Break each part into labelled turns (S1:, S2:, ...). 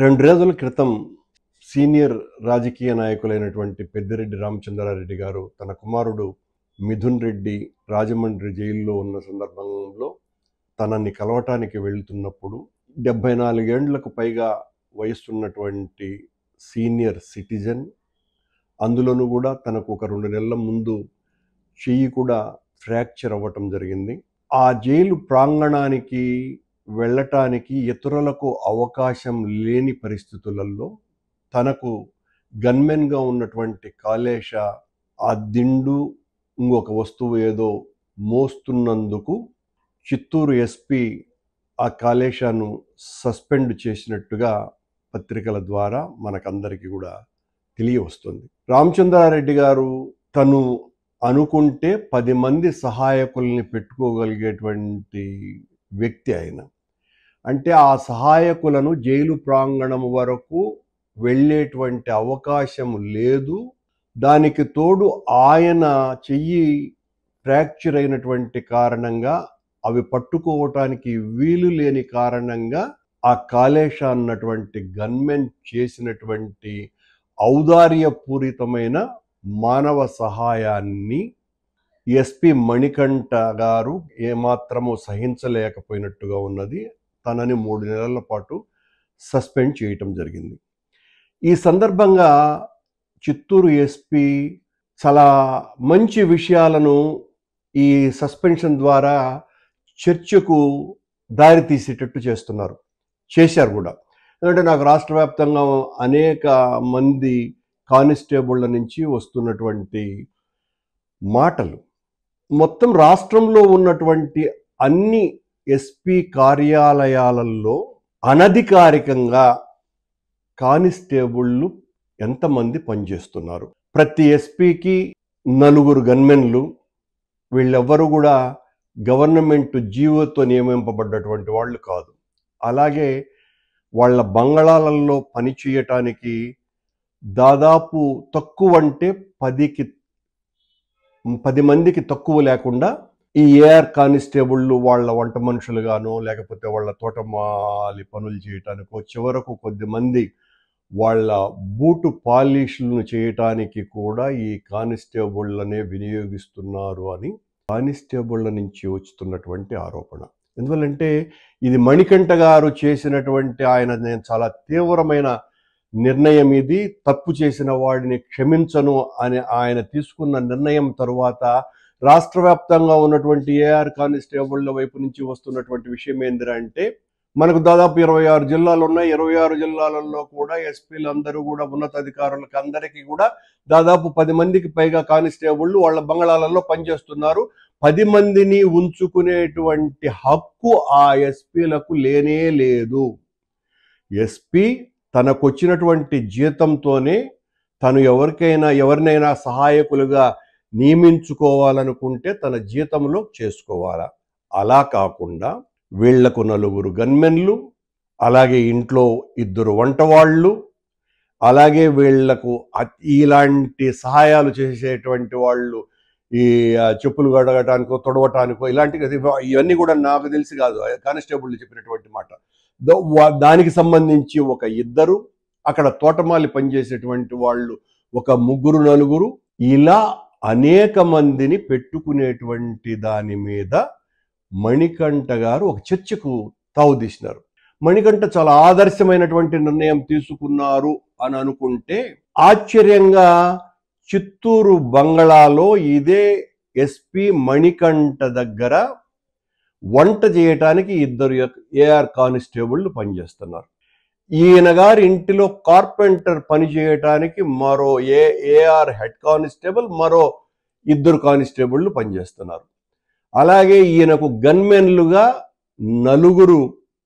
S1: 2 రోజుల క్రితం సీనియర్ రాజకీయ నాయకులైనటువంటి పెద్దిరెడ్డి రామచంద్రారెడ్డి గారు తన కుమారుడు మిథున్ రెడ్డి రాజమండ్రి జైల్లో ఉన్న సందర్భంలో తనని కలవటానికి వెళ్తున్నప్పుడు 74 ఏండ్లకు పైగా వయసున్నటువంటి సీనియర్ సిటిజన్, అందులోనూ కూడా తనకు ఒక 2 నెలల ముందు చెయ్యి కూడా ఫ్రాక్చర్ అవ్వటం జరిగింది. ఆ జైలు ప్రాంగణానికి వెళ్ళటానికి ఇతరులకు అవకాశం లేని పరిస్థితులలో తనకు గన్మెన్గా ఉన్నటువంటి కాళేశ ఆ దిండు ఇంకొక వస్తువు ఏదో మోస్తున్నందుకు చిత్తూరు ఎస్పీ ఆ కాళేశాను సస్పెండ్ చేసినట్టుగా పత్రికల ద్వారా మనకందరికీ కూడా తెలియవస్తుంది. రామచంద్రారెడ్డి గారు తను అనుకుంటే 10 మంది సహాయకుల్ని పెట్టుకోగలిగేటువంటి వ్యక్తి ఆయన. అంటే ఆ సహాయకులను జైలు ప్రాంగణం వరకు వెళ్ళేటువంటి అవకాశం లేదు. దానికి తోడు ఆయన చెయ్యి ఫ్రాక్చర్ అయినటువంటి కారణంగా అవి పట్టుకోవటానికి వీలు లేని కారణంగా ఆ కాళేశ అన్నటువంటి గన్మెన్ చేసినటువంటి ఔదార్యపూరితమైన మానవ సహాయాన్ని ఎస్పీ మణికంఠ గారు ఏమాత్రము సహించలేకపోయినట్టుగా ఉన్నది. తనని 3 నెలల పాటు సస్పెండ్ చేయటం జరిగింది. ఈ సందర్భంగా చిత్తూరు ఎస్పీ చాలా మంచి విషయాలను ఈ సస్పెన్షన్ ద్వారా చర్చకు దారి తీసేటట్టు చేశారు కూడా. ఎందుకంటే నాకు రాష్ట్ర వ్యాప్తంగా అనేక మంది కానిస్టేబుళ్ల నుంచి వస్తున్నటువంటి మాటలు, మొత్తం రాష్ట్రంలో ఉన్నటువంటి అన్ని ఎస్పీ కార్యాలయాలలో అనధికారికంగా కానిస్టేబుళ్ళు ఎంతమంది పనిచేస్తున్నారు? ప్రతి ఎస్పీకి 4 గన్మెన్లు. వీళ్ళెవ్వరూ కూడా గవర్నమెంట్ జీవోతో నియమింపబడ్డటువంటి వాళ్ళు కాదు. అలాగే వాళ్ళ బంగళాలలో పని చేయటానికి దాదాపు తక్కువ అంటే 10 మందికి తక్కువ లేకుండా ఈ ఏఆర్ కానిస్టేబుళ్ళు వాళ్ళ వంట మనుషులుగానో లేకపోతే వాళ్ళ తోటమాలి పనులు చేయటానికో, చివరకు కొద్దిమంది వాళ్ళ బూటు పాలిష్లను చేయటానికి కూడా ఈ కానిస్టేబుళ్ళనే వినియోగిస్తున్నారు అని కానిస్టేబుళ్ళ నుంచి వస్తున్నటువంటి ఆరోపణ. ఎందువల్లంటే ఇది మణికంఠ గారు చేసినటువంటి నేను చాలా తీవ్రమైన నిర్ణయం ఇది. తప్పు చేసిన వాడిని క్షమించను అని ఆయన తీసుకున్న నిర్ణయం తరువాత రాష్ట్ర వ్యాప్తంగా ఉన్నటువంటి ఏఆర్ కానిస్టేబుళ్ల వైపు నుంచి వస్తున్నటువంటి విషయం ఏంటంటే, మనకు దాదాపు 26 జిల్లాలు ఉన్నాయి. 26 జిల్లాలలో కూడా ఎస్పీలు అందరూ కూడా ఉన్నతాధికారులకు అందరికీ కూడా దాదాపు 10 మందికి పైగా కానిస్టేబుళ్ళు వాళ్ళ బంగళాలలో పనిచేస్తున్నారు. 10 మందిని ఉంచుకునేటువంటి హక్కు ఆ ఎస్పీలకు లేనే లేదు. ఎస్పీ తనకొచ్చినటువంటి జీతంతోనే తను ఎవరినైనా సహాయకులుగా నియమించుకోవాలనుకుంటే తన జీతంలో చేసుకోవాలా. అలా కాకుండా వీళ్లకు 4 గన్మెన్లు, అలాగే ఇంట్లో 2 వంటవాళ్ళు, అలాగే వీళ్లకు ఇలాంటి సహాయాలు చేసేటువంటి వాళ్ళు ఈ చెప్పులు కడగటానికో తొడవటానికో ఇవన్నీ కూడా నాకు తెలిసి కాదు, కానిస్టేబుల్ చెప్పినటువంటి మాట. దానికి సంబంధించి ఒక 2, అక్కడ తోటమాలి పనిచేసేటువంటి వాళ్ళు ఒక 3, 4, ఇలా అనేక మందిని పెట్టుకునేటువంటి దాని మీద మణికంఠ గారు ఒక చర్చకు తావుదీసినారు. మణికంఠ చాలా ఆదర్శమైనటువంటి నిర్ణయం తీసుకున్నారు అని అనుకుంటే ఆశ్చర్యంగా చిత్తూరు బంగళాలో ఇదే ఎస్పీ మణికంఠ దగ్గర వంట చేయటానికి 2 ఏఆర్ కానిస్టేబుళ్ళు పనిచేస్తున్నారు. ఈయన గారి ఇంటిలో కార్పెంటర్ పని చేయటానికి మరో ఏఆర్ హెడ్ కానిస్టేబుల్, మరో 2 కానిస్టేబుళ్ళు పనిచేస్తున్నారు. అలాగే ఈయనకు గన్మెన్లుగా 4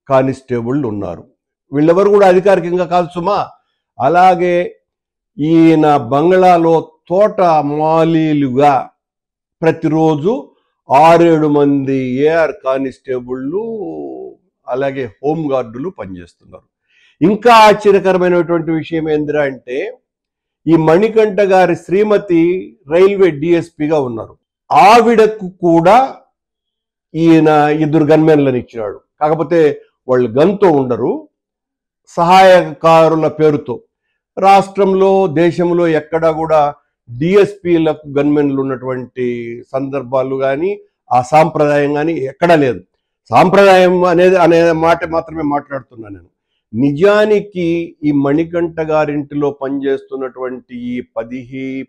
S1: కానిస్టేబుళ్ళు ఉన్నారు. వీళ్ళెవరు కూడా అధికారికంగా కాదు సుమా. అలాగే ఈయన బంగ్లాలో తోట మాలీలుగా ప్రతిరోజు 6-7 మంది ఏఆర్ కానిస్టేబుళ్ళు, అలాగే హోంగార్డులు పనిచేస్తున్నారు. ఇంకా ఆశ్చర్యకరమైనటువంటి విషయం ఏంటంటే, ఈ మణికంఠ గారి శ్రీమతి రైల్వే డిఎస్పీగా ఉన్నారు. ఆవిడకు కూడా ఈయన 2 గన్మెన్లను ఇచ్చినాడు. కాకపోతే వాళ్ళు గన్తో ఉండరు, సహాయకారుల పేరుతో రాష్ట్రంలో దేశంలో ఎక్కడా కూడా డిఎస్పీలకు గన్మెన్లు ఉన్నటువంటి సందర్భాలు కానీ ఆ సాంప్రదాయం కానీ ఎక్కడా లేదు. సాంప్రదాయం అనే మాట మాత్రమే మాట్లాడుతున్నాను నేను. నిజానికి ఈ మణికంఠ గారింటిలో పనిచేస్తున్నటువంటి ఈ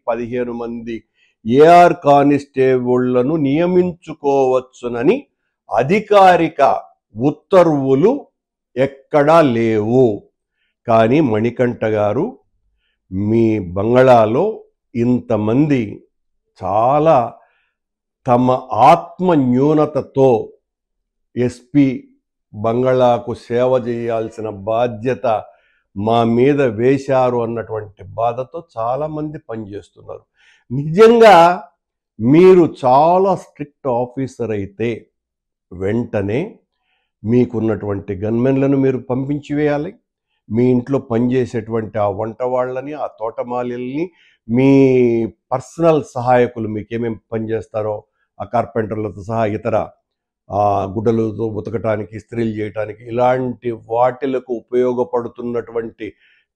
S1: 15 మంది ఏఆర్ కానిస్టేబుళ్లను నియమించుకోవచ్చునని అధికారిక ఉత్తర్వులు ఎక్కడా లేవు. కానీ మణికంఠ గారు మీ బంగళాలో ఇంతమంది చాలా తమ ఆత్మ న్యూనతతో ఎస్పీ బంగళాకు సేవ చేయాల్సిన బాధ్యత మా మీద వేశారు అన్నటువంటి బాధతో చాలామంది పనిచేస్తున్నారు. నిజంగా మీరు చాలా స్ట్రిక్ట్ ఆఫీసర్ అయితే వెంటనే మీకున్నటువంటి గన్మెన్లను మీరు పంపించి వేయాలి. మీ ఇంట్లో పనిచేసేటువంటి ఆ వంట వాళ్ళని, ఆ తోటమాలిల్ని, మీ పర్సనల్ సహాయకులు మీకేమేమి పనిచేస్తారో ఆ కార్పెంటర్లతో సహా ఇతర గుడ్డలతో ఉతకటానికి, ఇస్త్రీలు చేయటానికి ఇలాంటి వాటిలకు ఉపయోగపడుతున్నటువంటి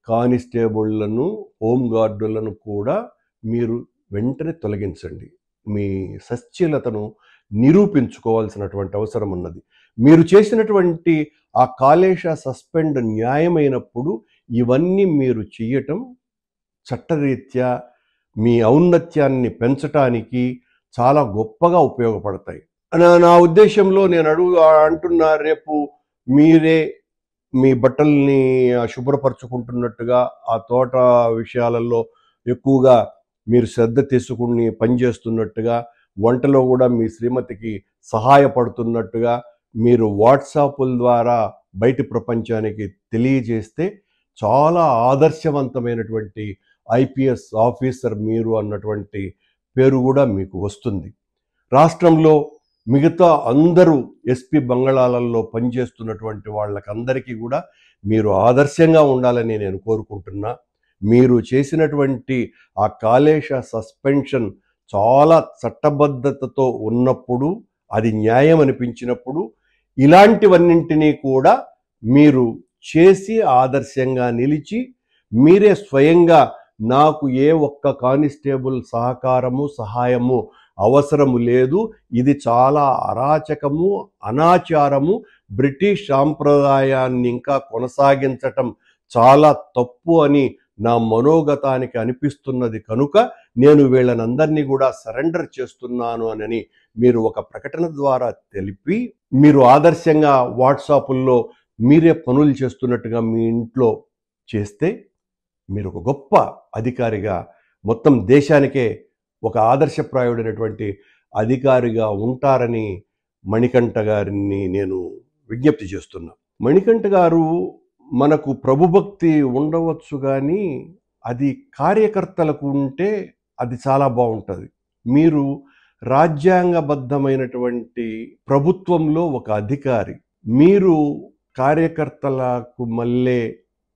S1: కానిస్టేబుళ్లను, హోంగార్డులను కూడా మీరు వెంటనే తొలగించండి. మీ సచ్ఛీలతను నిరూపించుకోవాల్సినటువంటి అవసరం ఉన్నది. మీరు చేసినటువంటి ఆ కాలేశ సస్పెండ్ న్యాయమైనప్పుడు ఇవన్నీ మీరు చేయటం చట్టరీత్యా మీ ఔన్నత్యాన్ని పెంచటానికి చాలా గొప్పగా ఉపయోగపడతాయి. నా ఉద్దేశంలో నేను అంటున్నా, రేపు మీరే మీ బట్టల్ని శుభ్రపరచుకుంటున్నట్టుగా ఆ తోట విషయాలలో ఎక్కువగా మీరు శ్రద్ధ తీసుకుని పనిచేస్తున్నట్టుగా, వంటలో కూడా మీ శ్రీమతికి సహాయపడుతున్నట్టుగా మీరు వాట్సాప్ల ద్వారా బయటి ప్రపంచానికి తెలియజేస్తే చాలా ఆదర్శవంతమైనటువంటి ఐపీఎస్ ఆఫీసర్ మీరు అన్నటువంటి పేరు కూడా మీకు వస్తుంది. రాష్ట్రంలో మిగతా అందరూ ఎస్పీ బంగళాలలో పనిచేస్తున్నటువంటి వాళ్ళకందరికీ కూడా మీరు ఆదర్శంగా ఉండాలని నేను కోరుకుంటున్నా. మీరు చేసినటువంటి ఆ కాలేశ సస్పెన్షన్ చాలా చట్టబద్ధతతో ఉన్నప్పుడు, అది న్యాయం అనిపించినప్పుడు ఇలాంటివన్నింటినీ కూడా మీరు చేసి ఆదర్శంగా నిలిచి మీరే స్వయంగా నాకు ఏ ఒక్క కానిస్టేబుల్ సహకారము, సహాయము అవసరము లేదు, ఇది చాలా అరాచకము, అనాచారము, బ్రిటిష్ సాంప్రదాయాన్ని ఇంకా కొనసాగించటం చాలా తప్పు అని నా మనోగతానికి అనిపిస్తున్నది కనుక నేను వీళ్ళనందరినీ కూడా సరెండర్ చేస్తున్నాను అని మీరు ఒక ప్రకటన ద్వారా తెలిపి, మీరు ఆదర్శంగా వాట్సాపుల్లో మీరే పనులు చేస్తున్నట్టుగా మీ ఇంట్లో చేస్తే మీరు ఒక గొప్ప అధికారిగా, మొత్తం దేశానికే ఒక ఆదర్శప్రాయుడైనటువంటి అధికారిగా ఉంటారని మణికంఠ గారిని నేను విజ్ఞప్తి చేస్తున్నా. మణికంఠ గారు మనకు ప్రభుభక్తి ఉండవచ్చు కానీ అది కార్యకర్తలకు ఉంటే అది చాలా బాగుంటుంది. మీరు రాజ్యాంగబద్ధమైనటువంటి ప్రభుత్వంలో ఒక అధికారి, మీరు కార్యకర్తలకు మళ్ళీ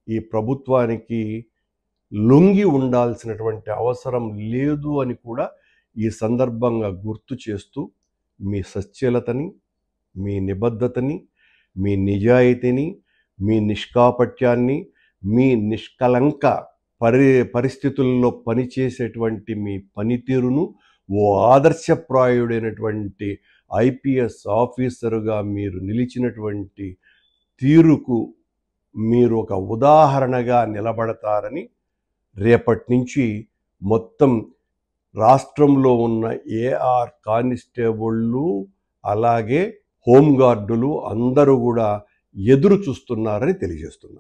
S1: ఈ ప్రభుత్వానికి లొంగి ఉండాల్సినటువంటి అవసరం లేదు అని కూడా ఈ సందర్భంగా గుర్తు చేస్తూ, మీ సచ్ఛీలతని, మీ నిబద్ధతని, మీ నిజాయితీని, మీ నిష్కాపట్యాన్ని, మీ నిష్కలంక పరిస్థితుల్లో పనిచేసేటువంటి మీ పనితీరును, ఓ ఆదర్శప్రాయుడైనటువంటి ఐపీఎస్ ఆఫీసరుగా మీరు నిలిచినటువంటి తీరుకు మీరు ఒక ఉదాహరణగా నిలబడతారని రేపటి నుంచి మొత్తం రాష్ట్రంలో ఉన్న ఏఆర్ కానిస్టేబుళ్ళు అలాగే హోంగార్డులు అందరూ కూడా ఎదురు చూస్తున్నారని తెలియజేస్తున్నారు.